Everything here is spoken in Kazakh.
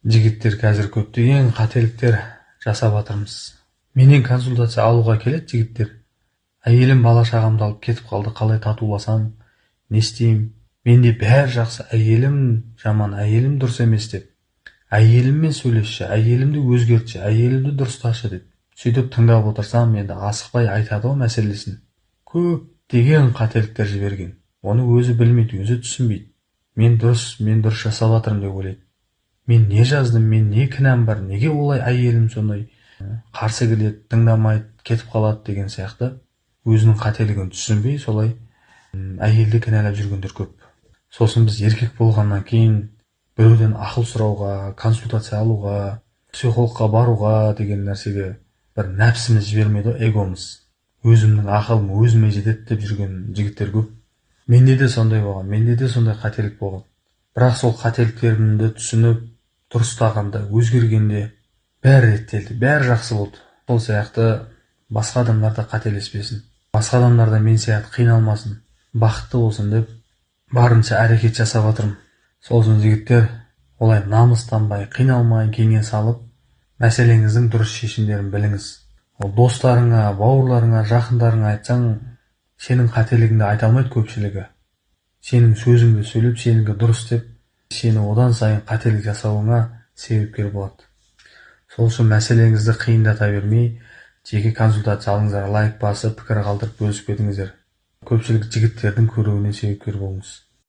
Жігіттер қазір көптеген қателіктер жасап жатырмыз. Менен консультация алуға келеді жігіттер. Әйелім бала шағамды алып кетіп қалды, қалай татуласам, не істеймін? Менде бәрі жақсы, әйелім жаман, әйелім дұрыс емес деп. Әйеліммен сөйлесші, әйелімді өзгертші, әйелімді дұрысташы деп. Сөйтіп тыңдап отырсам, енді асықпай айтады ғой мәселесін. Көптеген қателіктер жіберген. Оны өзі білмейді, өзі түсінбейді. Мен дұрыс жасап жатырмын деп ойлайды. Мен не жаздым, мен не кінәм бар, неге олай әйелім сондай қарсы келеді, тыңдамайды, кетіп қалады деген сияқты өзінің қателігін түсінбей солай әйелді кінәлап жүргендер көп. Сосын біз еркек болғаннан кейін біреуден ақыл сұрауға, консультация алуға, психологқа баруға деген нәрсеге бір нәпсіміз жібермейді, эгомыз. Өзімнің ақылым өзіме жетеді деп жүрген жігіттер көп. Менде де сондай болған, менде де сондай қателік болған. Бірақ сол қателіктерімді түсініп, дұрыстағанда, өзгергенде бәрі реттелді, бәрі жақсы болды. Сол сияқты басқа адамдар да қателеспесін. Басқа адамдар да мен сияқты қиналмасын, бақытты болсын деп барынша әрекет жасап жатырмын. Сосын жігіттер, олай намыстанбай, қиналмай, кеңес салып, мәселеңіздің дұрыс шешімдерін біліңіз. Ол достарыңа, бауырларыңа, жақындарыңа айтсаң, сенің қателігіңді айта алмайды көпшілігі. Сенің сөзіңді сөйлеп, сенікі дұрыс деп, сені одан сайын қателік жасауыңа себепкер болады. Сол үшін мәселеңізді қиындата бермей, жеке консультация алыңыздар, лайк басып, пікір қалдырып бөлісіп кетіңіздер. Көпшілік жігіттердің көруіне себепкер болыңыз.